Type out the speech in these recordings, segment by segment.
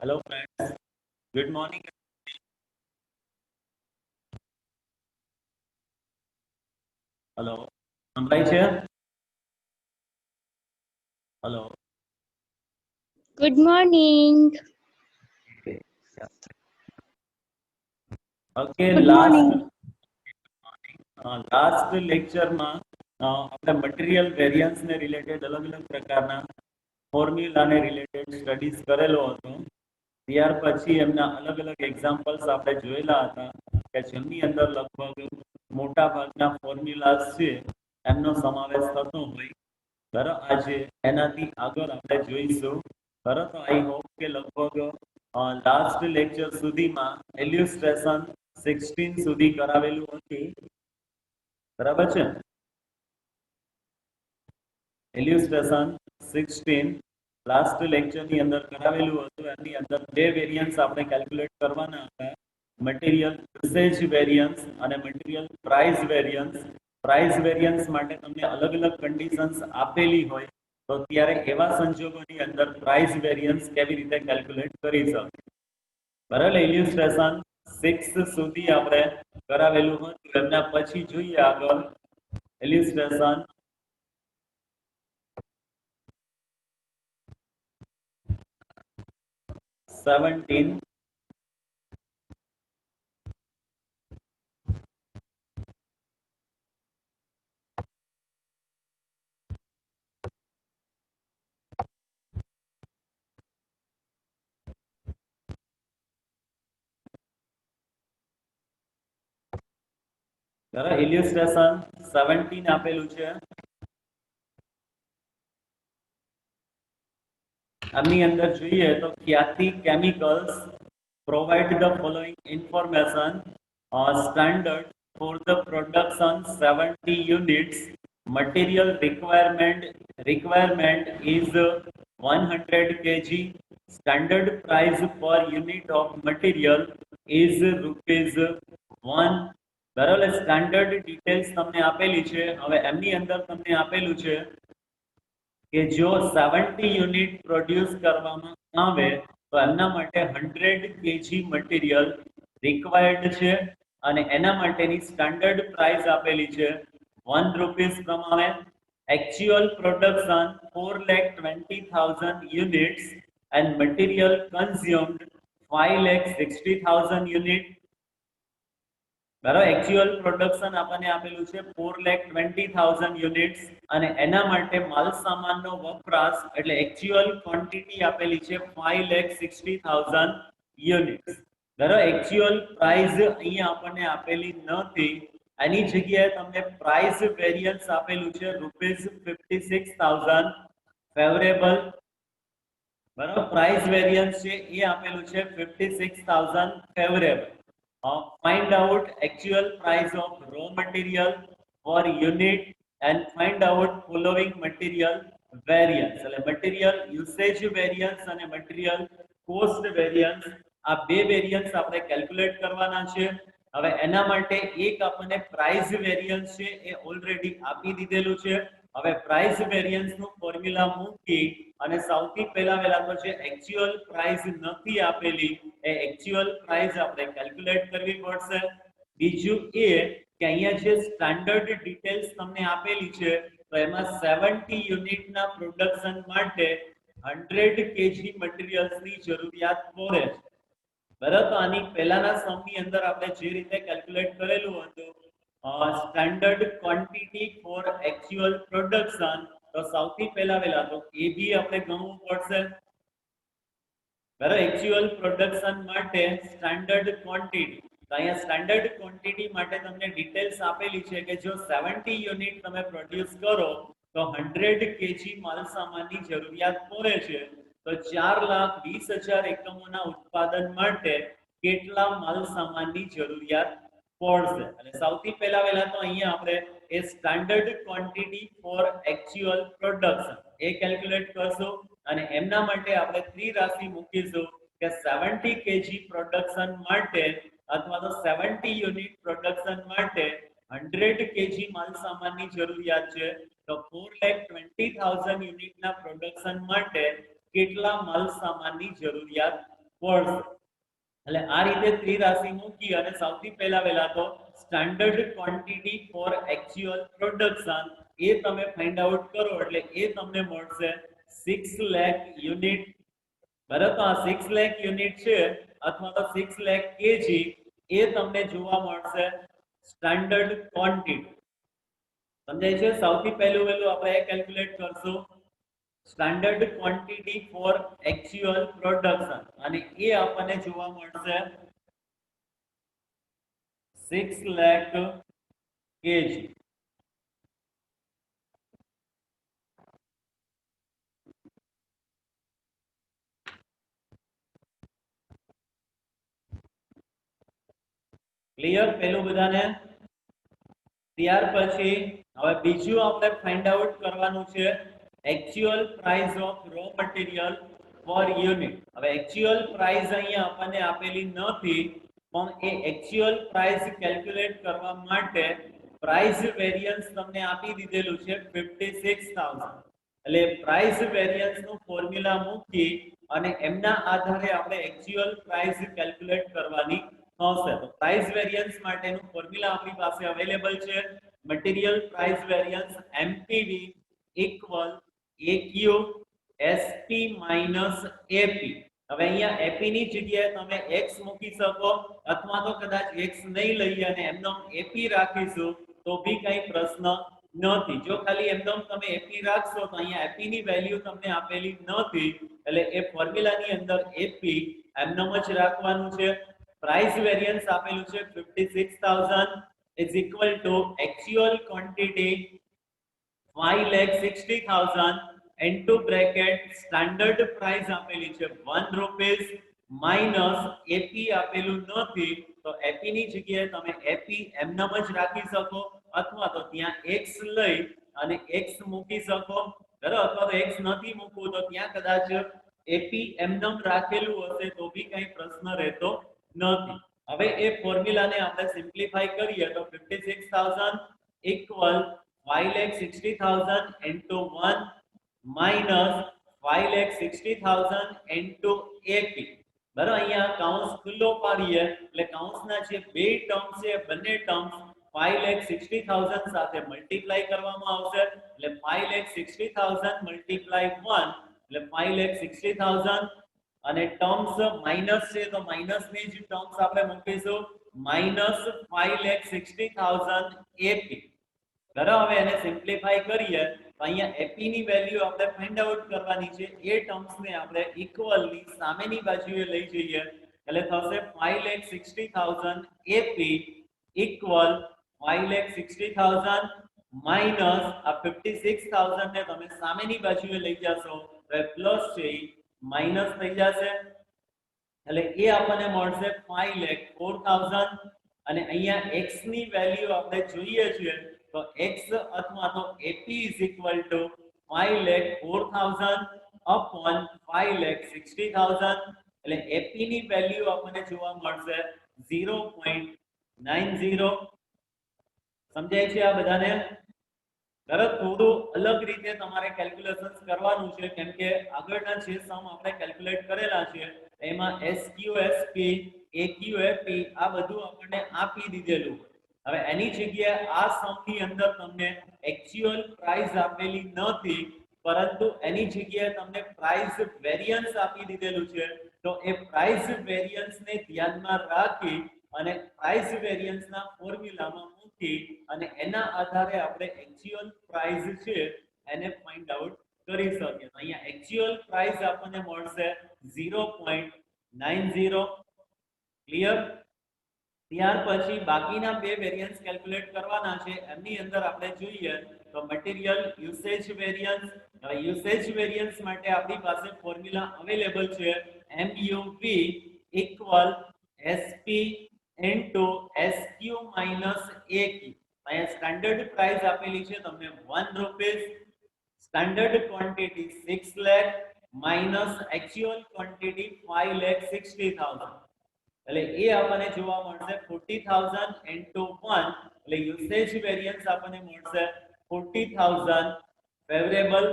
Hello friends, good morning. Hello, સંભળાય છે? Hello. Good morning. Okay, Good last morning. Last લેક્ચરમાં આપણે material variance ને રિલેટેડ અલગ અલગ પ્રકારના ફોર્મ્યુલાને રિલેટેડ સ્ટડીઝ કરેલો હતો. ત્યાર પછી એમના અલગ અલગ એક્ઝામ્પલ્સ આપણે જોયેલા હતા કે જેમની અંદર લગભગ મોટા ભાગના ફોર્મ્યુલાસ છે એમનો સમાવેશ થતો હોય. બરાબર, આજે એનાથી આગળ આપણે જોઈશું. બરાબર, તો આઈ હોપ કે લગભગ લાસ્ટ લેક્ચર સુધીમાં ઇલ્યુસ્ટ્રેશન 16 સુધી કરાવેલું હતું. બરાબર છે? ઇલ્યુસ્ટ્રેશન 16 લાસ્ટ લેક્ચરની અંદર કરાવેલું હતું. એની અંદર બે વેરિયન્સ આપણે કેલ્ક્યુલેટ કરવાના હતા, મટીરિયલ યુસેજ વેરિયન્સ અને material price variance. Price variance માટે તમને અલગ અલગ કન્ડિશન્સ આપેલી હોય તો ત્યારે એવા સંજોગોની અંદર પ્રાઇસ વેરિયન્સ કેવી રીતે કેલ્ક્યુલેટ કરી શકે. બરાબર, ઇલ્યુસ્ટ્રેશન 6 સુધી આપણે કરાવેલું હતું. એમના પછી જોઈએ આગળ ઇલ્યુસ્ટ્રેશન 17. બરાબર, ઇલ્યુસ્ટ્રેશન 17 આપેલું છે. આની અંદર જોઈએ તો ખ્યાતિ chemicals provide the following information. Standard for the production 70 units. Material requirement is 100 kg. Standard price per unit of material is rupees 1. બરાબર, સ્ટાન્ડર્ડ ડિટેલ્સ તમને આપેલી છે. હવે એમની અંદર તમને આપેલું છે કે જો 70 યુનિટ પ્રોડ્યુસ કરવામાં આવે તો એમના માટે 100 કેજી મટીરિયલ રિક્વાયર્ડ છે અને એના માટેની સ્ટાન્ડર્ડ પ્રાઇસ આપેલી છે 1 રૂપીસ પ્રમાણે. Actual production 4,20,000 units and material consumed 5,60,000 units. બરાબર, એક્ચ્યુઅલ પ્રોડક્શન આપણને આપેલું છે 4,20,000 યુનિટ્સ અને એના માટે માલ સામાનનો વપરાશ એટલે એક્ચ્યુઅલ ક્વોન્ટિટી આપેલી છે 5,60,000 યુનિટ્સ. બરાબર, એક્ચ્યુઅલ પ્રાઇસ અહીંયા આપણને આપેલી નથી, એની જગ્યાએ તમને પ્રાઇસ વેરિયન્સ આપેલું છે ₹56,000 ફેવરેબલ. બરાબર, પ્રાઇસ વેરિયન્સ છે એ આપેલું છે 56,000 favourable. Find out actual price of raw material per unit and find out following material variance. એટલે material usage variance અને material cost variance આ બે વેરિયન્સ આપણે કેલ્ક્યુલેટ કરવાના છે. હવે એના માટે એક આપણને પ્રાઇસ વેરિયન્સ છે એ ઓલરેડી આપી દીધેલું છે. હવે પ્રાઇસ વેરિયન્સ નું ફોર્મ્યુલા મૂકી અને સૌથી પહેલા તો જે એક્ચ્યુઅલ પ્રાઇસ નથી આપેલી એ એક્ચ્યુઅલ પ્રાઇસ આપણે કેલ્ક્યુલેટ કરવી પડશે. બીજું એ કે અહીંયા જે સ્ટાન્ડર્ડ ડિટેલ્સ તમને આપેલી છે તો એમાં 70 યુનિટના પ્રોડક્શન માટે 100 કેજી મટીરીયલ્સની જરૂરિયાત પડે છે. બરાબર, તો આની પહેલાના સમની અંદર આપણે જે રીતે કેલ્ક્યુલેટ કરેલું હતું standard quantity for actual production, તો સૌથી પહેલા તો એ બી આપણે ગણવું પડશે. બરાબર, એક્ચ્યુઅલ પ્રોડક્શન માટે સ્ટાન્ડર્ડ ક્વોન્ટિટી, તો અહીંયા સ્ટાન્ડર્ડ ક્વોન્ટિટી માટે તમને ડિટેલ્સ આપેલી છે કે જો 70 યુનિટ તમે પ્રોડ્યુસ કરો તો 100 કેજી માલ સામાનની જરૂરિયાત પડે છે. તો 4,20,000 એકમોના ઉત્પાદન માટે કેટલા માલ સામાનની જરૂરિયાત પડશે. અને સૌથી પહેલા તો અહીંયા આપણે એ standard quantity for actual production એ કેલ્ક્યુલેટ કરશું અને એમના માટે આપણે ત્રિરાશિ મૂકીશું કે 70 કેજી પ્રોડક્શન માટે અથવા તો 70 યુનિટ પ્રોડક્શન માટે 100 કેજી માલ સામાનની જરૂરિયાત છે. તો 4,20,000 યુનિટના પ્રોડક્શન માટે કેટલા માલ સામાનની જરૂરિયાત પડશે. એટલે આ રીતે ત્રિરાશિ મૂકી અને સૌથી પહેલા વહેલા તો standard quantity for actual production એ તમે ફાઇન્ડ આઉટ કરો એટલે એ તમને મળશે 6 લાખ યુનિટ. બરાબર, તો આ 6 લાખ યુનિટ છે અથવા તો 6 લાખ કેજી એ તમને જોવા મળશે સ્ટાન્ડર્ડ ક્વોન્ટિટી. સમજાય છે? સૌથી પહેલું વહેલું આપણે એ કેલ્ક્યુલેટ કરશું standard quantity for actual production અને એ આપણને જોવા મળશે 6 લાખ કેજી. ક્લિયર પહેલું બધાને? ત્યાર પછી હવે બીજું આપણે ફાઇન્ડ આઉટ કરવાનું છે actual price of raw material પર યુનિટ. હવે એક્ચ્યુઅલ પ્રાઇસ અહીંયા આપણને આપેલી નથી પણ એ એક્ચ્યુઅલ પ્રાઇસ કેલ્ક્યુલેટ કરવા માટે પ્રાઇસ વેરિયન્સ તમને આપી દીધેલું છે 56000. એટલે પ્રાઇસ વેરિયન્સ નું ફોર્મ્યુલા મૂકી અને એમના આધારે આપણે એક્ચ્યુઅલ પ્રાઇસ કેલ્ક્યુલેટ કરવાની થશે. તો પ્રાઇસ વેરિયન્સ માટેનું ફોર્મ્યુલા આપણી પાસે અવેલેબલ છે material price variance MPV equal AQ SP minus AP. હવે અહીંયા એપી ની જગ્યાએ તમે એક્સ મૂકી શકો અથવા તો કદાચ એક્સ નહીં લઈએ અને એમનો એપી રાખીશું તો બી કઈ પ્રશ્ન નથી. જો ખાલી એમનો તમે એપી રાખશો તો અહીંયા એપી ની વેલ્યુ તમને આપેલી નથી એટલે એ ફોર્મ્યુલાની અંદર એપી એમનો જ રાખવાનું છે. પ્રાઇસ વેરિયન્સ આપેલું છે 56000 is equal to actual quantity 5,60,000 into bracket standard price આપેલી છે 1 rupees minus એપી આપેલું નથી તો એપી ની જગ્યાએ તમે એપી એમનામ જ રાખી શકો અથવા તો ત્યાં એક્સ લઈ અને એક્સ મૂકી શકો. બરાબર, અથવા તો એક્સ નથી મૂકવું તો ત્યાં કદાચ એપી એમનામ રાખેલું હશે તો બી કઈ પ્રશ્ન રહેતો નથી. હવે એ ફોર્મ્યુલાને આપણે સિમ્પ્લિફાઈ કરીએ તો 56000 equal 5,60,000 into 1 minus 5,60,000 into AP. બરાબર, અહીંયા કૌંસ ખુલ્લો પાડીએ એટલે કૌંસના જે બે ટર્મ છે બંને ટર્મ્સ 5,60,000 સાથે મલ્ટીપ્લાય કરવામાં આવશે એટલે 5,60,000 મલ્ટીપ્લાય 1 એટલે 5,60,000 અને ટર્મ્સ માઈનસ છે તો માઈનસ ની જ ટર્મ્સ આપણે મૂકીશું માઈનસ 5,60,000 એપી. બરાબર, હવે એને સિમ્પ્લિફાઈ કરીએ તો અહીંયા એપી ની વેલ્યુ આપણે ફાઇન્ડ આઉટ કરવાની છે. એ ટર્મ્સ ને આપણે ઇક્વલ ની સામેની બાજુએ લઈ જઈએ એટલે થશે 5,60,000 એપી ઇક્વલ 5,60,000 માઈનસ આ 56,000 ને તમે સામેની બાજુએ લઈ જશો તો પ્લસ છે માઈનસ થઈ જશે એટલે એ આપણને મળશે 5,04,000 અને અહીંયા x ની વેલ્યુ આપણે જોઈએ છે તો x અથવા તો AP is equal to 5,04,000 upon 5,60,000 એટલે AP ની વેલ્યુ આપણને જોવા મળશે 0.90. સમજાય છે આ બધાને? બરાબર, થોડું અલગ રીતે તમારે કેલ્ક્યુલેશન્સ કરવાનું છે કેમ કે આગળના જે સમ આપણે કેલ્ક્યુલેટ કરેલા છે એમાં SQSP AQFP આ બધું આપણને આપી દીધેલું. હવે એની જગ્યાએ આ સમ ની અંદર તમને એક્ચ્યુઅલ પ્રાઇસ આપેલી નથી પરંતુ એની જગ્યાએ તમને પ્રાઇસ વેરિયન્સ આપી દીધેલું છે તો એ પ્રાઇસ વેરિયન્સ ને ધ્યાનમાં રાખી અને પ્રાઇસ વેરિયન્સ ના ફોર્મ્યુલામાં મૂકી અને એના આધારે આપણે એક્ચ્યુઅલ પ્રાઇસ છે એને ફાઇન્ડ આઉટ કરી શકીએ. અહીંયા એક્ચ્યુઅલ પ્રાઇસ આપણને મળશે 0.90. ક્લિયર? ત્યાર પછી બાકીના બે વેરિયન્સ કેલ્ક્યુલેટ કરવાના છે એમની અંદર આપણે જોઈએ તો મટીરીયલ યુસેજ વેરિયન્સ. હવે યુસેજ વેરિયન્સ માટે આપણી પાસે ફોર્મ્યુલા અવેલેબલ છે MUV equal SP into SQ minus AQ. અહીંયા સ્ટાન્ડર્ડ પ્રાઇસ આપેલી છે તમને 1 rupees, standard quantity 6 lakh minus actual quantity 5,60,000 એટલે એ આપણને જોવા મળશે 40,000 into 1 એટલે યુસેજ વેરિયન્સ આપણને મળશે 40,000 ફેવરેબલ.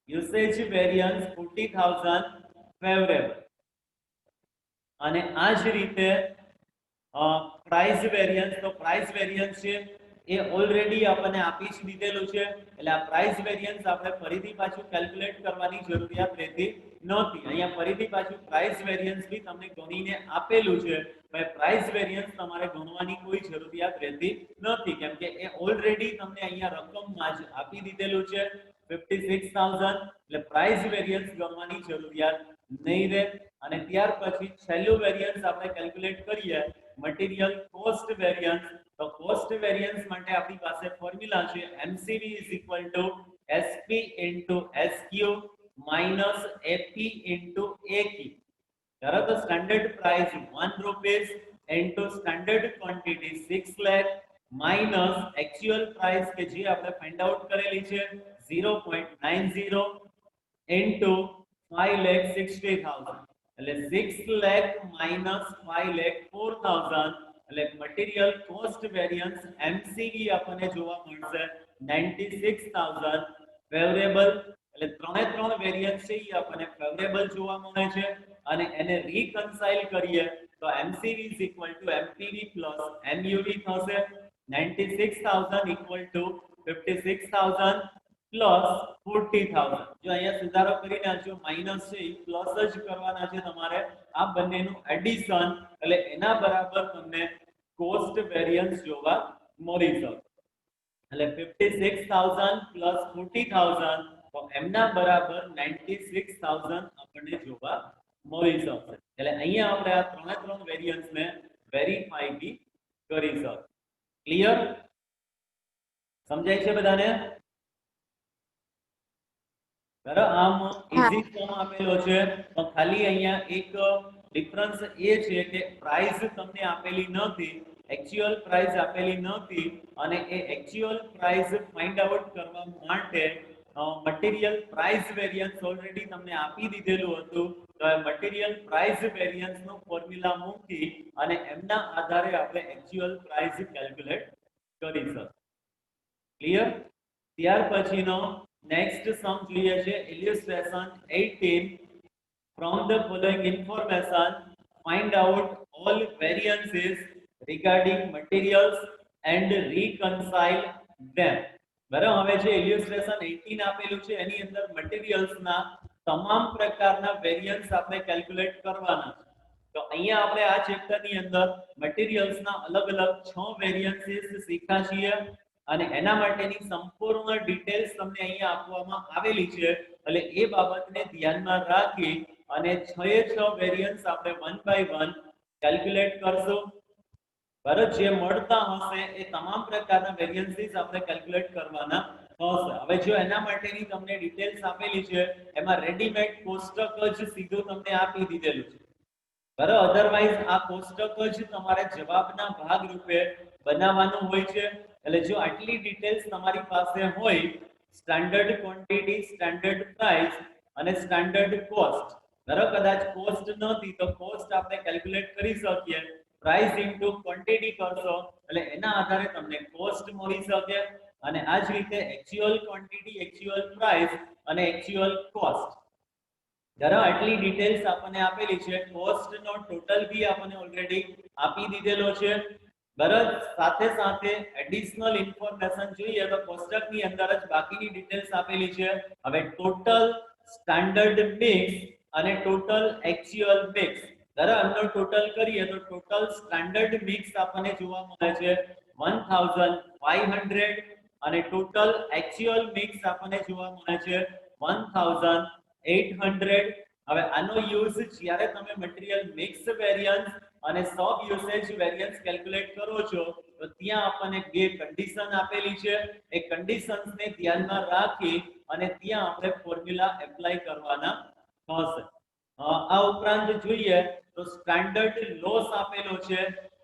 Usage variance 40,000 favourable. અને આ જ રીતે પ્રાઇસ વેરિયન્સ, તો પ્રાઇસ વેરિયન્સ છે એ ઓલરેડી આપણને આપી જ દીધેલું છે, એટલે આ પ્રાઇસ વેરિયન્સ આપણે ફરીથી પાછું કેલ્ક્યુલેટ કરવાની જરૂરિયાત રહેતી નથી. અહીંયા ફરીથી પાછું પ્રાઇસ વેરિયન્સ બી તમને ગણીને આપેલું છે, ભાઈ પ્રાઇસ વેરિયન્સ તમારે ગણવાની કોઈ જરૂરિયાત રહેતી નથી, કેમ કે એ ઓલરેડી તમને અહીંયા રકમમાં જ આપી દીધેલું છે 56,000, એટલે પ્રાઇસ વેરિયન્સ ગણવાની જરૂરિયાત નહીં રહે. અને ત્યાર પછી છેલ્લું વેરિયન્સ આપણે કેલ્ક્યુલેટ કરીએ, મટીરીયલ કોસ્ટ વેરિયન્સ. તો કોસ્ટ વેરિયન્સ માટે આપણી પાસે ફોર્મ્યુલા છે MCV SP SQ AP AQ. There the standard price 1 rupees into standard quantity 6 lakh minus actual price કે જે આપણે ફાઇન્ડ આઉટ કરેલી છે 0.90 into 5,60,000, એટલે 6 lakh minus 5,04,000, એટલે મટીરીયલ કોસ્ટ વેરિયન્સ MCV આપણને જોવા મળશે 96,000 ફેવરેબલ. એટલે ત્રણ વેરિયન્સ છે એ આપણને ફેવરેબલ જોવા મળે છે, અને એને રીકન્સાઇલ કરીએ તો MCV MPV plus MUV થશે. 96,000 equal to 56,000 પ્લસ 40,000. જો અહીંયા સુધારો કરીને આજો માઈનસ છે એ પ્લસ જ કરવાના છે તમારે, આ બંનેનું એડિશન, એટલે એના બરાબર તમને કોસ્ટ વેરિયન્સ જોવા મળી શકે. એટલે 56,000 પ્લસ 40,000, તો એમના બરાબર 96,000 આપણને જોવા મળી શકશે. એટલે અહીંયા આપણે આ ત્રણ વેરિયન્સને વેરીફાઈ બી કરી શકીએ. ક્લિયર? સમજાય છે બધાને? આમ ઈઝી સમ આપેલો છે, તો ખાલી અહીંયા એક ડિફરન્સ એ છે કે પ્રાઇસ તમને આપેલી નથી, એક્ચ્યુઅલ પ્રાઇસ આપેલી નથી, અને એ એક્ચ્યુઅલ પ્રાઇસ ફાઇન્ડ આઉટ કરવા માટે મટીરીયલ પ્રાઇસ વેરિયન્સ ઓલરેડી તમને આપી દીધેલું હતું, તો મટીરીયલ પ્રાઇસ વેરિયન્સ નો ફોર્મ્યુલા મૂકી અને એમના આધારે આપણે એક્ચ્યુઅલ પ્રાઇસ કેલ્ક્યુલેટ કરી શકીએ. ક્લિયર? ત્યાર પછીનો નેક્સ્ટ સમ જોઈએ છે illustration 18. From the following information find out all variances regarding materials and reconcile them. બરાબર, હવે જે illustration 18 આપેલું છે એની અંદર મટીરીયલ્સ ના તમામ પ્રકારના વેરિયન્સ આપણે કેલ્ક્યુલેટ કરવાના છે. તો અહીંયા આપણે આ ચેપ્ટર ની અંદર મટીરીયલ્સ ના અલગ અલગ 6 વેરિયન્સીસ શીખ્યા છીએ, અને એના માટેની સંપૂર્ણ ડિટેલ્સ તમને અહીંયા આપવામાં આવેલી છે, એટલે એ બાબતને ધ્યાનમાં રાખી અને 6 વેરિયન્સ આપણે વન બાય વન કેલ્ક્યુલેટ કરશું. બરાબર, જે મળતા હશે એ તમામ પ્રકારના વેરિયન્સીસ આપણે કેલ્ક્યુલેટ કરવાના હશે. હવે જો એના માટેની તમને ડિટેલ્સ આપેલી છે, એમાં રેડીમેડ કોષ્ટક જ સીધું તમને આપી દીધેલું છે. બરાબર, અધરવાઇઝ આ કોષ્ટક જ તમારે જવાબના ભાગ રૂપે બનાવવાનું હોય છે. એટલે જો આટલી ડિટેલ્સ તમારી પાસે હોય, સ્ટાન્ડર્ડ ક્વોન્ટિટી, સ્ટાન્ડર્ડ પ્રાઇસ અને સ્ટાન્ડર્ડ કોસ્ટ, બરાબર, કદાચ કોસ્ટ નથી તો કોસ્ટ આપણે કેલ્ક્યુલેટ કરી શકીએ, પ્રાઇસ ઇન્ટુ ક્વોન્ટિટી કરશો એટલે એના આધારે તમને કોસ્ટ મળી શકે. અને આ જ રીતે એક્ચ્યુઅલ ક્વોન્ટિટી, એક્ચ્યુઅલ પ્રાઇસ અને એક્ચ્યુઅલ કોસ્ટ, જરા આટલી ડિટેલ્સ આપણને આપેલી છે. કોસ્ટ નો ટોટલ બી આપણને ઓલરેડી આપી દીધેલો છે. બરાબર, સાથે સાથે એડિશનલ ઇન્ફોર્મેશન જોઈએ તો કોષ્ટકની અંદર જ બાકીની ડિટેલ્સ આપેલી છે. હવે ટોટલ સ્ટાન્ડર્ડ મિક્સ અને ટોટલ એક્ચ્યુઅલ મિક્સ, બરાબર, ટોટલ કરીએ તો ટોટલ સ્ટાન્ડર્ડ મિક્સ આપણને જોવા મળે છે 1500, અને ટોટલ એક્ચ્યુઅલ મિક્સ આપણને જોવા મળે છે 1800. હવે આનો યુઝ જ્યારે તમે મટીરીયલ મિક્સ વેરિયન્સ અને સબ યુસેજ વેરિયન્સ કેલ્ક્યુલેટ કરો છો તો ત્યાં આપણને બે કન્ડિશન આપેલી છે, એ કન્ડિશન્સને ધ્યાનમાં રાખી અને ત્યાં આપણે ફોર્મ્યુલા એપ્લાય કરવાના હશે. આ ઉપરાંત જોઈએ તો સ્ટાન્ડર્ડ લોસ આપેલો છે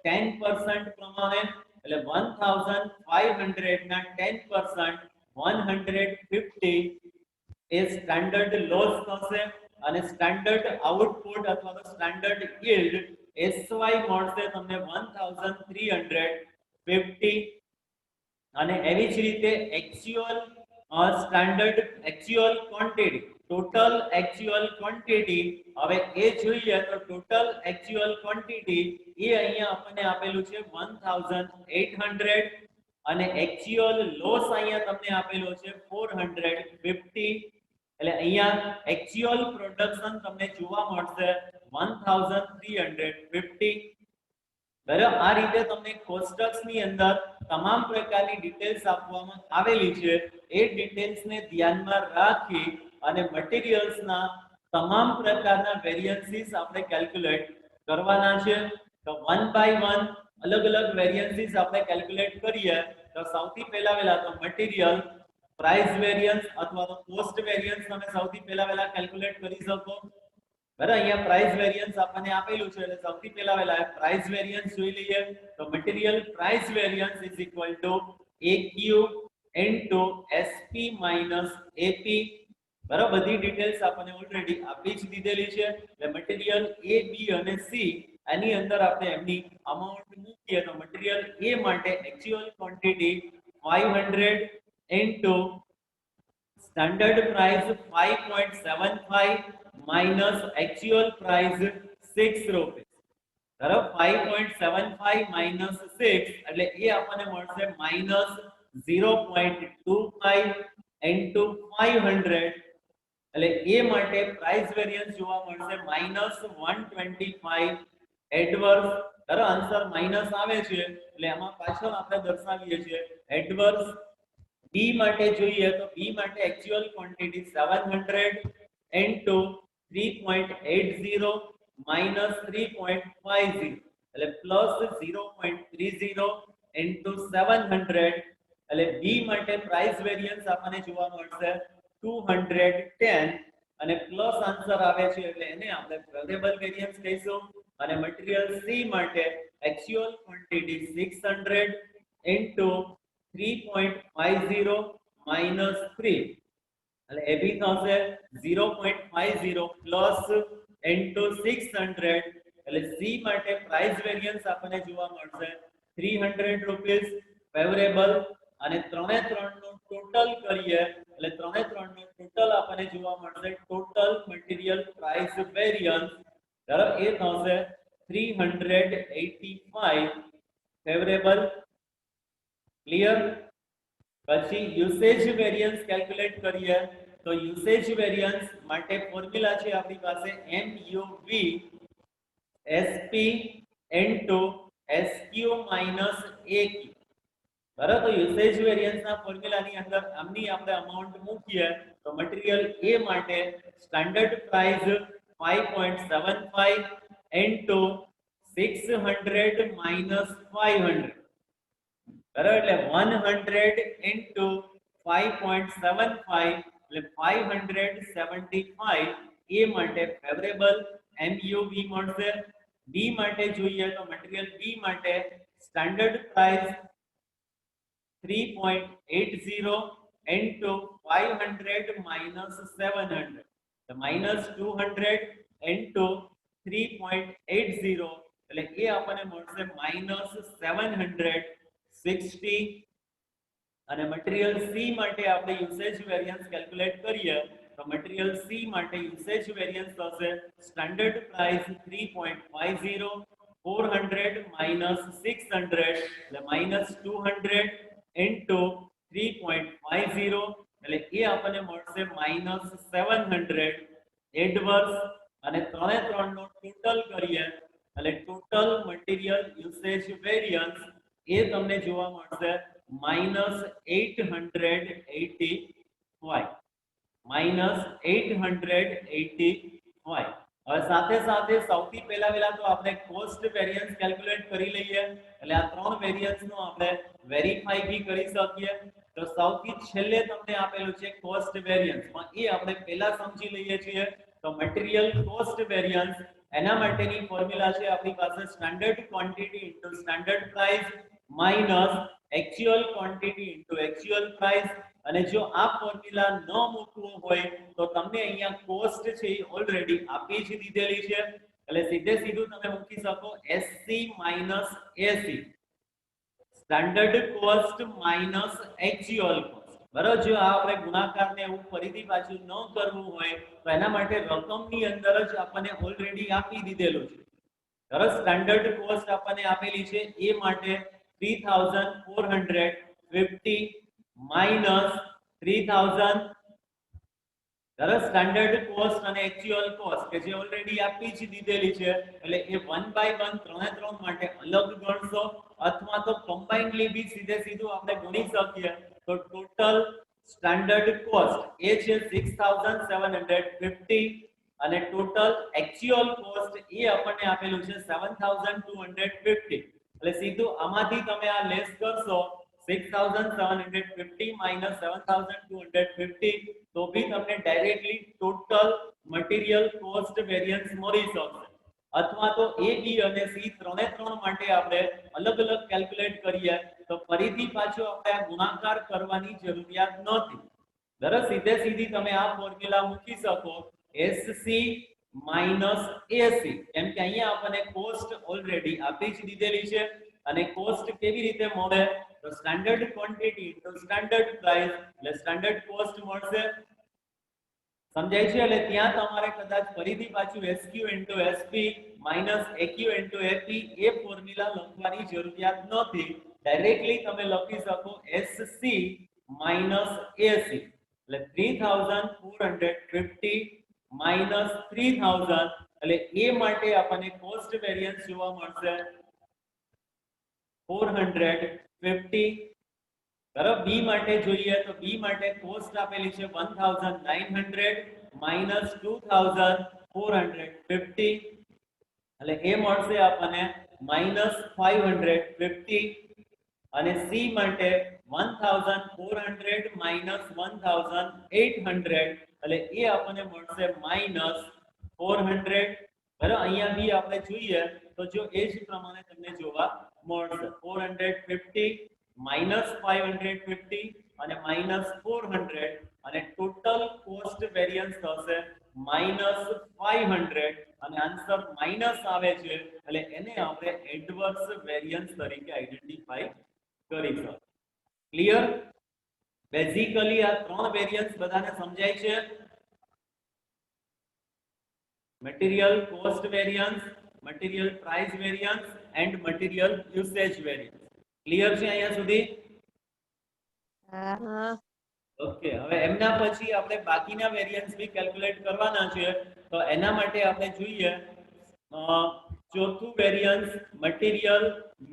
10% પ્રમાણે, એટલે 1500 ના 10% 150 એ સ્ટાન્ડર્ડ લોસ થશે, અને સ્ટાન્ડર્ડ આઉટપુટ અથવા તો સ્ટાન્ડર્ડ yield SY મળશે તમને 1350. અને એવી જ રીતે actual standard actual quantity, total actual quantity, હવે એ જોઈએ તો ટોટલ એક્ચ્યુઅલ ક્વોન્ટિટી એ અહીંયા આપણને આપેલું છે 1800 અને એક્ચ્યુઅલ લોસ અહીંયા તમને આપેલો છે 450, એટલે અહીંયા એક્ચ્યુઅલ પ્રોડક્શન તમને જોવા મળશે 1350. બરાબર, આ રીતે તમને કોષ્ટકની અંદર તમામ પ્રકારની ડિટેલ્સ આપવામાં આવેલી છે. એ ડિટેલ્સને ધ્યાનમાં રાખી અને મટીરીયલ્સના તમામ પ્રકારના વેરિયન્સીસ આપણે કેલ્ક્યુલેટ કરવાના છે. તો વન બાય વન અલગ અલગ વેરિયન્સીસ આપણે કેલ્ક્યુલેટ કરીએ. તો સૌથી પહેલા તો મટીરીયલ પ્રાઇસ વેરિયન્સ અથવા તો કોસ્ટ વેરિયન્સ તમે સૌથી પહેલા કેલ્ક્યુલેટ કરી શકો. બરાબર, અહીંયા પ્રાઇસ વેરિયન્સ આપણને આપેલું છે એટલે સૌથી પહેલા પ્રાઇસ વેરિયન્સ જોઈ લઈએ. તો material price variance is equal to AQ into SP minus AP. બરાબર, બધી ડિટેલ્સ આપણને ઓલરેડી આપી જ દીધેલી છે. એટલે મટીરીયલ A, B અને C આની અંદર આપણે એમની અમાઉન્ટ મૂકીએ તો મટીરીયલ A માટે actual quantity 500 into standard price 5.75 minus actual price 6 rupees. બરાબર, 5.75 minus 6 એટલે એ આપણને મળશે minus 0.25 into 500, એટલે એ માટે પ્રાઇસ વેરિયન્સ જોવા મળશે minus 125 એડવર્સ. બરાબર, આન્સર માઈનસ આવે છે એટલે એમાં પાછળ આપણે દર્શાવીએ છીએ એડવર્સ. B માટે જોઈએ તો B માટે એક્ચ્યુઅલ ક્વોન્ટિટી 700 into 3.80 minus 3.50, એટલે plus 0.30 into 700, એટલે B માટે પ્રાઇસ વેરિયન્સ આપણને જોવા મળશે 210 અને પ્લસ આન્સર આવે છે એટલે એને આપણે વેરિયેબલ વેરિયન્સ કહીશું. અને મટીરીયલ C માટે એક્ચ્યુઅલ ક્વોન્ટિટી 600 into 3.50 minus 3, એટલે એ બી થશે 0.50 પ્લસ ઇન્ટુ 600, એટલે સી માટે પ્રાઇસ વેરિયન્સ આપણને જોવા મળશે 300 રૂપીસ ફેવરેબલ. અને ત્રણે ત્રણનું ટોટલ કરીએ એટલે ત્રણે ત્રણનું ટોટલ આપણને જોવા મળશે ટોટલ મટીરીયલ પ્રાઇસ વેરિયન્સ. બરાબર, એ થશે 385 ફેવરેબલ. ક્લિયર? પછી યુસેજ વેરિયન્સ કેલ્ક્યુલેટ કરીએ તો યુસેજ વેરિયન્સ માટે ફોર્મ્યુલા છે આપણી પાસે MUV SP into SQ minus AQ. બરાબર, તો યુસેજ વેરિયન્સના ફોર્મ્યુલાની અંદર આમની આપણે અમાઉન્ટ મૂકીએ તો મટીરીયલ A માટે સ્ટાન્ડર્ડ પ્રાઇસ 5.75 into 600 minus 500. બરાબર, એટલે 100 into 5.75 એટલે 575 એ માટે ફેવરેબલ MUV મળશે. B માટે જોઈએ તો મટીરીયલ B માટે સ્ટાન્ડર્ડ પ્રાઇસ 3.80 into 500 minus 700, તો minus 200 into 3.80 એટલે એ આપણને મળશે minus 760. અને મટીરીયલ C માટે આપણે યુસેજ વેરિયન્સ કેલ્ક્યુલેટ કરીએ તો મટીરીયલ C માટે યુસેજ વેરિયન્સ થશે સ્ટાન્ડર્ડ પ્રાઇસ 3.50 400 minus 600 એટલે minus 200 into 3.50 એટલે એ આપણને મળશે minus 700 એડવર્સ. અને ત્રણે ત્રણનો ટોટલ કરીએ એટલે ટોટલ મટીરીયલ યુસેજ વેરિયન્સ એ તમને જોવા મળશે minus 885 minus 885. હવે સાથે સાથે સૌથી પહેલા તો આપણે કોસ્ટ વેરિયન્સ કેલ્ક્યુલેટ કરી લઈએ એટલે આ ત્રણ વેરિયન્સનો આપણે વેરીફાઈ બી કરી શકીએ. તો સૌથી છેલ્લે તમને આપેલું છે કોસ્ટ વેરિયન્સ, માં એ આપણે પહેલા સમજી લઈએ છીએ. તો મટીરીયલ કોસ્ટ વેરિયન્સ એના માટેની ફોર્મ્યુલા છે આપણી પાસે standard quantity into standard price minus actual quantity into actual price. અને જો આ ફોર્મ્યુલા ન મૂકવો હોય તો તમને અહીંયા કોસ્ટ છે એ ઓલરેડી આપી જ દીધેલી છે એટલે સીધે સીધું તમે મૂકી શકો SC minus AC, standard cost minus actual cost. બરાબર, જો આ આપણે ગુણાકારને એવું ફરીથી પાછું ન કરવું હોય તો એના માટે રકમની અંદર જ આપણને ઓલરેડી આપી દીધેલું છે. બરાબર, સ્ટાન્ડર્ડ કોસ્ટ આપણને આપેલી છે એ માટે 3450 માઈનસ 3000. બરાબર, સ્ટાન્ડર્ડ કોસ્ટ અને એક્ચ્યુઅલ કોસ્ટ કે જે ઓલરેડી આપી જ દીધેલી છે એટલે એ 1 બાય 1 ત્રણે ત્રણ માટે અલગ ગણશો અથવા તો કમ્બાઇન્ડલી બી સીધે સીધું આપણે ગણી શકીએ. તો ટોટલ સ્ટાન્ડર્ડ કોસ્ટ એ છે 6750 અને ટોટલ એક્ચ્યુઅલ કોસ્ટ એ આપણને આપેલું છે 7250. એટલે સીધું આમાંથી તમે આ લેસ કરશો 6750 minus 7250 તો બી તમને directly total material cost variance મળી શકશે. અથવા તો એ બી અને સી ત્રણે ત્રણ માટે આપણે અલગ અલગ કેલ્ક્યુલેટ કરીએ તો ફરીથી પાછો આપણે આ ગુણાકાર કરવાની જરૂરિયાત નથી. બરાબર, સીધે સીધી તમે આ ફોર્મ્યુલા મૂકી શકો એસસી માઇનસ એસી, કેમ કે અહીંયા આપણને કોસ્ટ ઓલરેડી આપી જ દીધેલી છે અને કોસ્ટ કેવી રીતે મળે તો standard quantity into standard price એટલે સ્ટાન્ડર્ડ કોસ્ટ મળશે. સમજાય છે? એટલે ત્યાં તમારે કદાચ ફરીથી પાછું SQ into SP minus AQ into AP એ ફોર્મ્યુલા લખવાની જરૂરિયાત નથી. ડાયરેક્ટલી તમે લખી શકો એસસી માઇનસ એસી એટલે 3450 માઇનસ 3000 એટલે એ માટે આપણને કોસ્ટ વેરિયન્સ જોવા મળશે 450. બરાબર, બી માટે જોઈએ તો બી માટે કોસ્ટ આપેલી છે 1900 માઈનસ 2450 એટલે એ મળશે આપણને -550 અને સી માટે 1400 માઈનસ 1800 એટલે એ આપણને મળશે -400. બરાબર, અહીંયા બી આપણે જોઈએ તો જો એ જ પ્રમાણે તમને જોવા મળશે 450 -550 અને -400 અને ટોટલ કોસ્ટ વેરિયન્સ થશે -500 અને આન્સર માઈનસ આવે છે એટલે એને આપણે એડવર્સ વેરિયન્સ તરીકે આઈડેન્ટિફાઈ કરીશું. ક્લિયર? બેઝિકલી આ ત્રણ વેરિયન્સ બધાને સમજાય છે? Material cost variance, material price variance and material usage variance. Clear છે અહીંયા સુધી? ઓકે, હવે એમના પછી આપણે બાકીના વેરિયન્સ બી કેલ્ક્યુલેટ કરવાના છે. તો એના માટે આપણે જોઈએ ચોથું વેરિયન્સ મટીરીયલ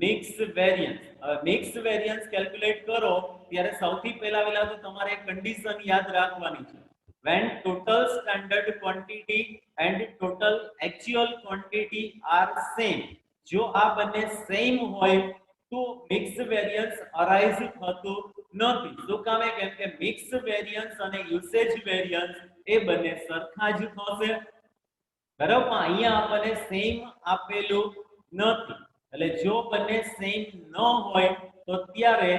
મિક્સ વેરિયન્સ. હવે મિક્સ વેરિયન્સ કેલ્ક્યુલેટ કરો ત્યારે સૌથી પહેલા તો તમારે કન્ડિશન યાદ રાખવાની છે. when total standard quantity and total actual quantity are same, જો આ બંને સેમ હોય તો મિક્સ વેરિયન્સ અરાઇઝ થતું નથી. શું કામ? કેમ કે મિક્સ વેરિયન્સ અને યુસેજ વેરિયન્સ એ બંને સરખા જ થશે. બરાબર, અહીંયા આપણને સેમ આપેલું નથી એટલે જો બંને સેમ ન હોય તો ત્યારે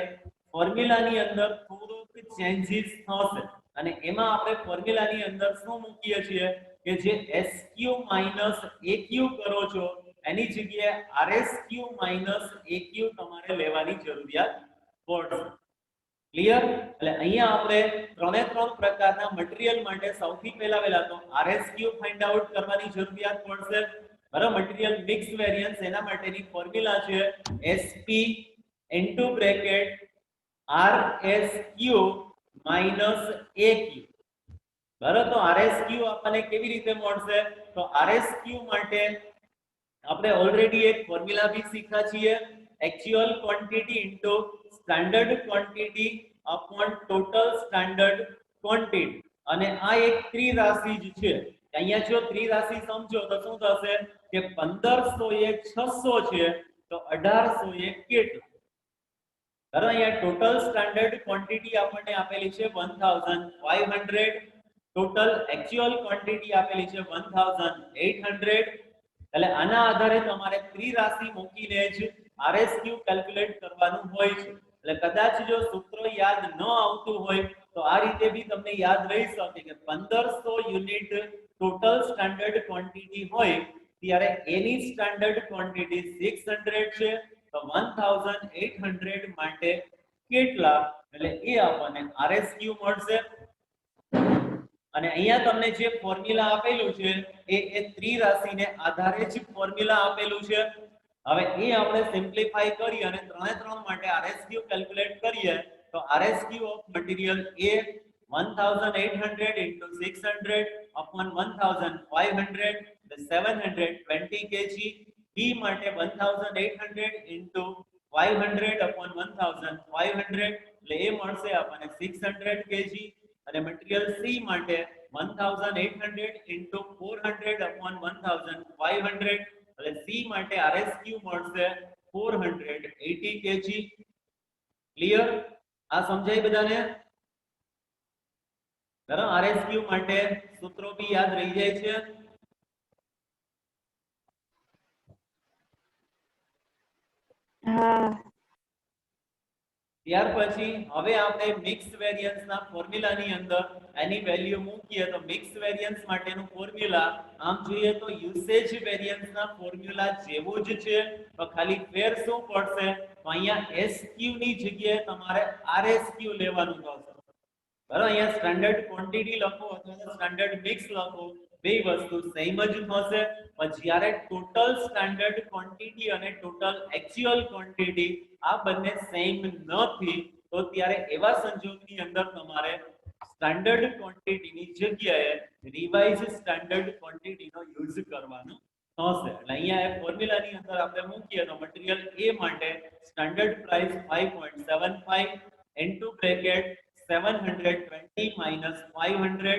ફોર્મ્યુલાની અંદર થોડુંક ચેન્જીસ થશે અને એમાં આપણે ફોર્મ્યુલાની અંદર શું મૂકીએ છીએ કે જે એસક્યુ માઈનસ એક્યુ કરો છો એની જગ્યાએ આરએસક્યુ માઈનસ એક્યુ તમારે લેવાની જરૂરિયાત પડશે. ક્લિયર? એટલે અહીંયા આપણે ત્રણે ત્રણ પ્રકારના મટીરીયલ માટે સૌથી પહેલા તો આરએસક્યુ ફાઇન્ડ આઉટ કરવાની જરૂરિયાત પડશે. બરાબર, મટીરીયલ મિક્સ વેરિયન્સ એના માટેની ફોર્મ્યુલા છે એસપી ઇન્ટુ બ્રેકેટ આરએસક્યુ માઈનસ એક્યુ. બરાબર, તો આરએસક્યુ આપણને કેવી રીતે મળશે? તો આરએસક્યુ માટે આપણે ઓલરેડી એક ફોર્મ્યુલા બી શીખ્યા છીએ actual quantity into standard quantity upon total standard quantity અને આ એક ત્રિરાશિ જ છે. અહીંયા જો ત્રિરાશિ સમજો તો શું થશે કે 1500 એ 600 છે તો 1800 એ કેટલું? બરાબર, અહીંયા ટોટલ સ્ટાન્ડર્ડ ક્વોન્ટિટી આપણને આપેલી છે 1500, ટોટલ એક્ચ્યુઅલ ક્વોન્ટિટી આપેલી છે 1800. એટલે આના આધારે તમારે ત્રિરાશિ મૂકીને જ આરએસક્યુ કેલ્ક્યુલેટ કરવાનું હોય છે. એટલે કદાચ જો સૂત્ર યાદ ન આવતું હોય તો આ રીતે બી તમને યાદ રહી શકે કે 1500 યુનિટ ટોટલ સ્ટાન્ડર્ડ ક્વોન્ટિટી હોય ત્યારે એની સ્ટાન્ડર્ડ ક્વોન્ટિટી 600 છે તો 1800 માટે કેટલા એટલે એ આપણને આરએસક્યુ મળશે અને અહીંયા તમને જે ફોર્મ્યુલા આપેલું છે એ ત્રિરાશિને આધારે જ ફોર્મ્યુલા આપેલું છે હવે એ આપણે સિમ્પ્લિફાઈ કરી અને ત્રણે ત્રણ માટે આરએસક્યુ કેલ્ક્યુલેટ કરીએ તો આરએસક્યુ of material A 1800 into 600 upon 1500 the 720 kg B માટે 1800 into 500 upon 1500 એટલે એ મળશે આપણને 600 kg અને મટીરીયલ C માટે 1800 into 400 upon 1500 એટલે C માટે RSQ મળશે 480 kg ક્લિયર આ સમજાય બધાને બરાબર આરએસક્યુ માટે સૂત્રો બી યાદ રહી જાય છે હા ત્યાર પછી હવે આપણે મિક્સ વેરિયન્સ ના ફોર્મ્યુલા ની અંદર એની વેલ્યુ મૂકીએ તો મિક્સ વેરિયન્સ માટેનું ફોર્મ્યુલા આમ જોઈએ તો યુસેજ વેરિયન્સ ના ફોર્મ્યુલા જેવું જ છે તો ખાલી ફેર શું પડશે તો અહીંયા એસક્યુ ની જગ્યાએ તમારે આરએસક્યુ લેવાનું થશે બરાબર અહીંયા સ્ટાન્ડર્ડ ક્વોન્ટિટી લખો અથવા સ્ટાન્ડર્ડ મિક્સ લખો બે વસ્તુ સેમ જ થશે પણ જ્યારે ટોટલ સ્ટાન્ડર્ડ ક્વોન્ટિટી અને ટોટલ એક્ચ્યુઅલ ક્વોન્ટિટી આ બંને સેમ નથી તો ત્યારે એવા સંજોગની અંદર તમારે સ્ટાન્ડર્ડ ક્વોન્ટિટીની જગ્યાએ રિવાઇઝ સ્ટાન્ડર્ડ ક્વોન્ટિટીનો યુઝ કરવાનો થશે એટલે અહીંયા એ ફોર્મ્યુલાની અંદર આપણે મૂકીએ તો મટીરીયલ A માટે standard price 5.75 into bracket 720 minus 500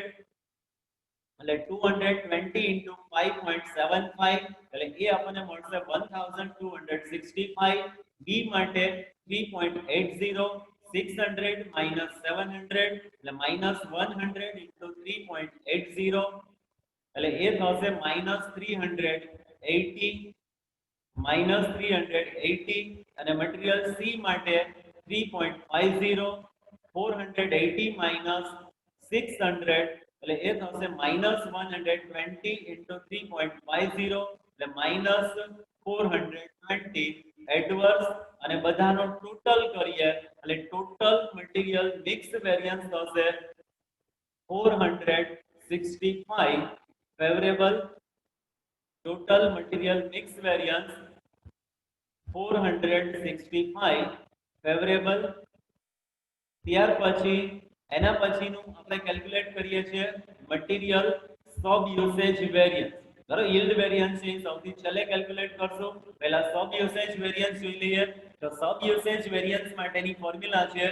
એટલે 220 into 5.75 એટલે એ આપણને મળશે 1265 B માટે 3.80 600 minus 700 એટલે minus 100 into 3.80 એટલે એ થશે -380 અને મટીરીયલ C માટે 3.50 480 minus 600 એટલે એ થશે -120 into 3.50 એટલે -420 એડવર્સ અને બધાનો ટોટલ કરીએ એટલે ટોટલ મટીરીયલ મિક્સ વેરિયન્સ થશે 465 favorable total material mix variance 465 favorable ત્યાર પછી એના પછીનું આપણે કેલ્ક્યુલેટ કરીએ છીએ મટીરીયલ સબ યુસેજ વેરિયન્સ બરાબર yield variance છે સૌથી છેલ્લે કેલ્ક્યુલેટ કરશો પહેલા સબ યુસેજ વેરિયન્સ જોઈ લઈએ તો સબ યુસેજ વેરિયન્સ માટેની ફોર્મ્યુલા છે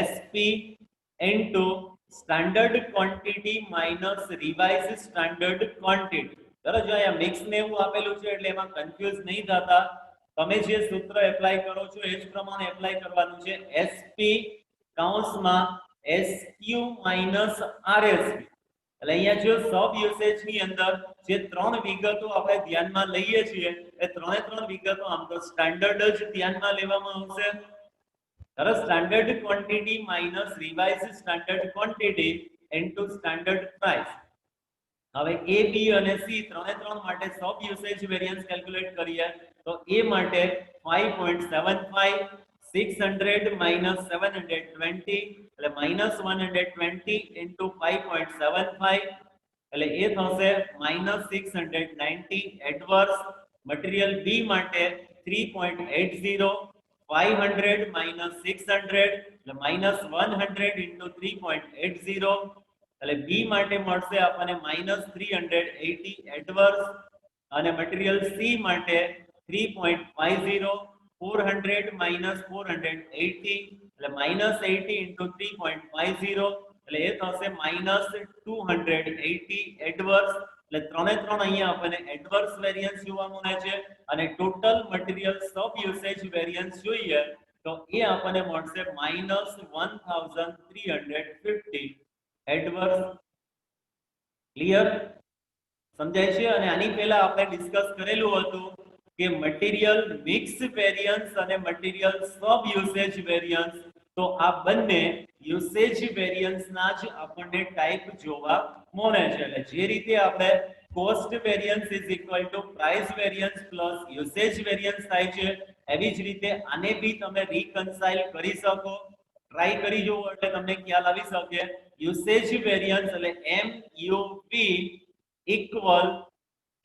SP into standard quantity minus revised standard quantity બરાબર જો અહીંયા મિક્સ ને એવું આપેલું છે એટલે એમાં કન્ફ્યુઝ નહીં થતા તમે જે સૂત્ર એપ્લાય કરો છો એ જ પ્રમાણે એપ્લાય કરવાનું છે SP કૌંસમાં SQ minus RSP એટલે અહીંયા જો સબ યુસેજ ની અંદર જે ત્રણ વિગતો આપણે ધ્યાનમાં લઈએ છીએ એ ત્રણે ત્રણ વિગતો આમ તો સ્ટાન્ડર્ડ જ ધ્યાનમાં લેવામાં આવશે standard quantity minus revise standard quantity into standard price હવે A B અને C ત્રણે ત્રણ માટે સબ યુસેજ વેરિયન્સ કેલ્ક્યુલેટ કરીએ તો A માટે 5.75 600 minus 720 એટલે -120 into 5.75 એટલે એ થશે -690 એડવર્સ મટીરીયલ B માટે 3.80 500 minus 600 એટલે -100 into 3.80 એટલે B માટે મળશે આપણને -380 એડવર્સ અને મટીરીયલ C માટે 3.50 400 minus 480 એટલે -80 into 3.50 એટલે એ થશે -280 એડવર્સ એટલે ત્રણે ત્રણ અહીંયા આપણને એડવર્સ વેરિયન્સ જોવા મળે છે અને ટોટલ મટીરીયલ સબ યુસેજ વેરિયન્સ જોઈએ તો એ આપણને મળશે -1350 એડવર્સ ક્લિયર સમજાય છે અને આની પહેલા આપણે ડિસ્કસ કરેલું હતું કે મટીરીયલ મિક્સ વેરિયન્સ અને મટીરીયલ સબ યુસેજ વેરિયન્સ તો આ બંને યુસેજ વેરિયન્સ ના જ આપણને ટાઈપ જોવા મળે છે એટલે જે રીતે આપણે cost variance is equal to price variance plus usage variance થાય છે એવી જ રીતે આને બી તમે રીકન્સાઇલ કરી શકો ટ્રાય કરી જોવો એટલે તમને ખ્યાલ આવી શકે. યુસેજ વેરિયન્સ એટલે MUV equal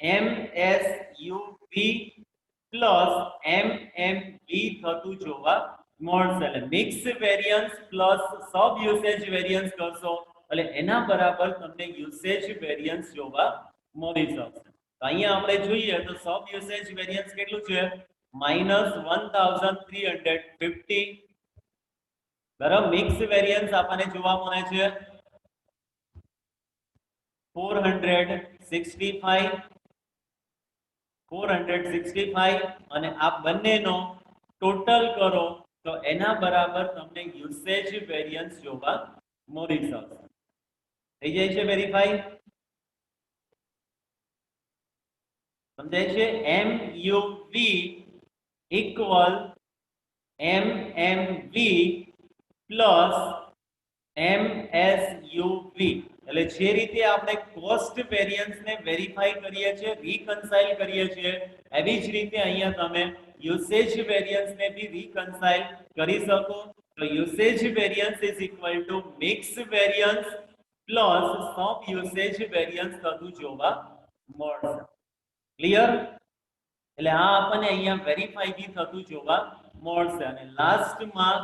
MSUV plus MMV થતું જોવા મળશે. એટલે મિક્સ વેરિયન્સ પ્લસ સબ યુસેજ વેરિયન્સ કરશો એટલે એના બરાબર તમને યુસેજ વેરિયન્સ જોવા મળી શકશે. તો અહીંયા આપણે જોઈએ તો સબ યુસેજ વેરિયન્સ કેટલું છે -1350. બરાબર. મિક્સ વેરિયન્સ આપણને જોવા મળે છે 465 અને આ બંનેનો ટોટલ કરો તો એના બરાબર તમને યુસેજ વેરિયન્સ જોવા મળી શકશે. થઈ જાય છે વેરીફાઈ? સમજાય છે? MUV equal MMV plus MSUV. એટલે જે રીતે આપણે કોસ્ટ વેરિયન્સ ને વેરીફાઈ કરીએ છીએ, રીકન્સાઇલ કરીએ છીએ, એવી જ રીતે અહીંયા તમે યુસેજ વેરિયન્સ ને બી રીકન્સાઇલ કરી શકો. તો usage variance is equal to mix variance plus sub usage variance થતું જોવા મળશે. ક્લિયર? એટલે આ આપણને અહીંયા વેરીફાઈ બી થતું જોવા મળશે. અને લાસ્ટમાં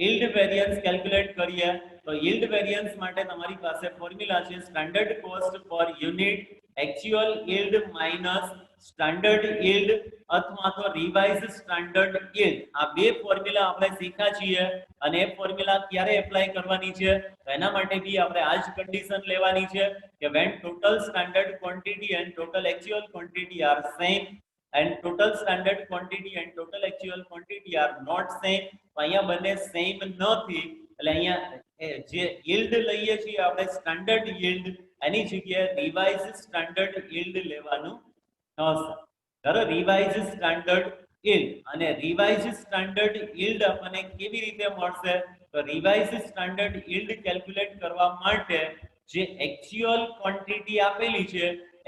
yield વેરિયન્સ કેલ્ક્યુલેટ કરીએ તો yield વેરિયન્સ માટે તમારી પાસે ફોર્મ્યુલા છે સ્ટાન્ડર્ડ કોસ્ટ પર unit actual yield minus standard yield અથવા તો રિવાઇઝ સ્ટાન્ડર્ડ yield. આ બે ફોર્મ્યુલા આપણે શીખ્યા છીએ અને એ ફોર્મ્યુલા ક્યારે એપ્લાય કરવાની છે તો એના માટે બી આપણે આ જ કન્ડિશન લેવાની છે કે when total standard quantity and total actual quantity are same and total standard quantity and total actual quantity are not same. અહીંયા બંને સેમ નથી એટલે અહીંયા જે yield લઈએ છીએ આપણે સ્ટાન્ડર્ડ yield એની જગ્યાએ રિવાઇઝ સ્ટાન્ડર્ડ yield લેવાનું થશે. બરાબર. રિવાઇઝ સ્ટાન્ડર્ડ yield અને રિવાઇઝ સ્ટાન્ડર્ડ yield આપણને કેવી રીતે મળશે તો રિવાઇઝ સ્ટાન્ડર્ડ yield કેલ્ક્યુલેટ કરવા માટે જે એક્ચ્યુઅલ ક્વોન્ટિટી આપેલી છે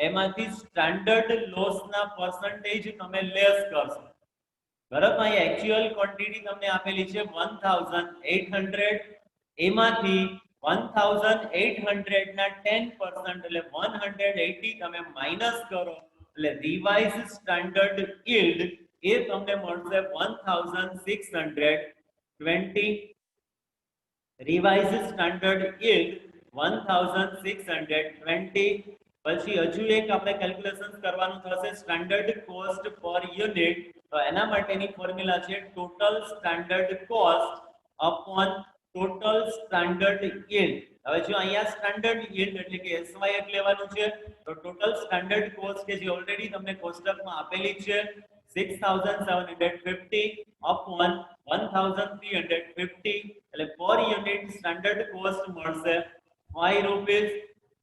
એમાંથી સ્ટાન્ડર્ડ લોસના પર્સન્ટેજ તમે લેસ કરશો. બરાબર. અહીંયા એક્ચ્યુઅલ ક્વોન્ટિટી તમને આપેલી છે 1800. એમાંથી 1800 ના 10% એટલે 180 તમે માઈનસ કરો એટલે રિવાઇઝ સ્ટાન્ડર્ડ yield એ તમને મળશે 1620. Revise standard yield 1620. પછી હજુ એક આપણે કેલ્ક્યુલેશન કરવાનું થશે સ્ટાન્ડર્ડ કોસ્ટ પર યુનિટ. તો એના માટેની ફોર્મ્યુલા છે total standard cost upon total standard yield. હવે જો અહીંયા સ્ટાન્ડર્ડ yield એટલે કે SYF લેવાનું છે તો ટોટલ સ્ટાન્ડર્ડ કોસ્ટ કે જે ઓલરેડી તમને કોષ્ટકમાં આપેલી છે 6750 અપોન 1350 એટલે પર યુનિટ સ્ટાન્ડર્ડ કોસ્ટ મળશે 5 રૂપીસ.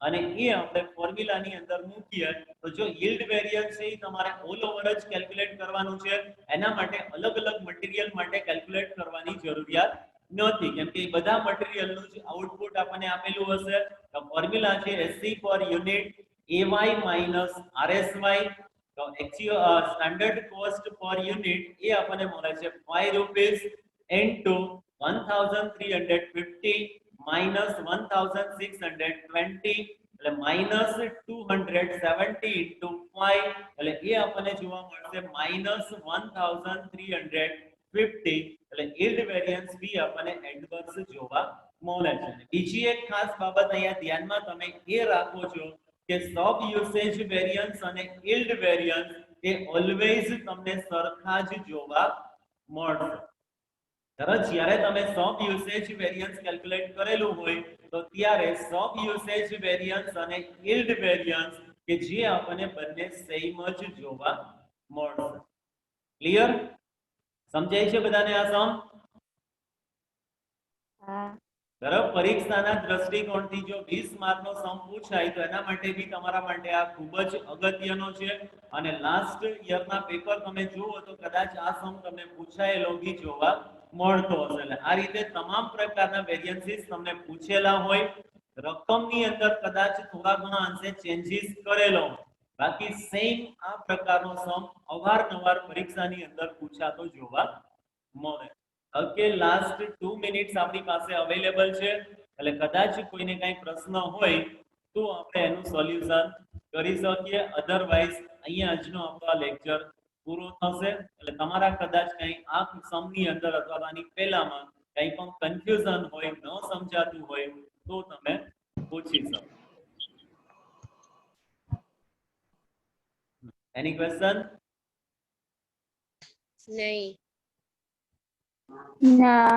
અને એ આપણે ફોર્મ્યુલાની અંદર મૂકીએ તો જો yield વેરિયન્સ છે તમારે ઓલ ઓવર જ કેલ્ક્યુલેટ કરવાનું છે. એના માટે અલગ અલગ મટીરીયલ માટે કેલ્ક્યુલેટ કરવાની જરૂરિયાત નથી કેમ કે બધા મટીરીયલનું જ આઉટપુટ આપણને આપેલું હશે. તો ફોર્મ્યુલા છે SC પર યુનિટ AY માઈનસ RSY. તો એક્ચ્યુઅલ સ્ટાન્ડર્ડ કોસ્ટ પર યુનિટ એ આપણને મળે છે 5 રૂપીસ ઇન્ટુ 1350 minus 1620 એટલે minus 270 into 5 એટલે એ આપણને જોવા મળશે minus 1350 એટલે yield variance બી આપણને એડવર્સ જોવા મળે છે. બીજી એક ખાસ બાબત અહીંયા ધ્યાનમાં તમે એ રાખો છો કે સબ યુસેજ વેરિયન્સ અને yield વેરિયન્સ એ ઓલવેઝ તમને સરખા જ જોવા મળશે. જ્યારે તમે સબ યુસેજ વેરિયન્સ કેલ્ક્યુલેટ કરેલું હોય તો ત્યારે સબ યુસેજ વેરિયન્સ અને yield વેરિયન્સ કે જે આપણને બંને સેમ જ જોવા મળશે. ક્લિયર? સમજાય છે બધાને આ સમ? બરાબર. પરીક્ષાના દ્રષ્ટિકોણથી જો 20 માર્કનો સમ પૂછાય તો એના માટે બી તમારા માટે આ ખૂબ જ અગત્યનો છે. અને લાસ્ટ યરના પેપર તમે જુઓ તો કદાચ આ સમ તમને પૂછાયેલો બી જોવા મળતો હશે. એટલે આ રીતે તમામ પ્રકારના વેરિયન્સીસ તમને પૂછેલા હોય. રકમની અંદર કદાચ થોડા ઘણા અંશે ચેન્જીસ કરેલો હોય. બાકી સેમ આ પ્રકારનો સમ અવારનવાર પરીક્ષાની અંદર પૂછાતો જોવા મળે. ઓકે, લાસ્ટ 2 મિનિટ્સ આપણી પાસે અવેલેબલ છે, એટલે કદાચ કોઈને કઈ પ્રશ્ન હોય તો આપણે એનું સોલ્યુશન કરી શકીએ. અધરવાઇઝ અહીંયા આજનો આપણો લેક્ચર પૂરો થશે. એટલે તમારા કદાચ કઈ આ સમની અંદર અથવા આની પહેલામાં કઈ પણ કન્ફ્યુઝન હોય, ન સમજાતું હોય તો તમે પૂછી શકો. Any question? ના.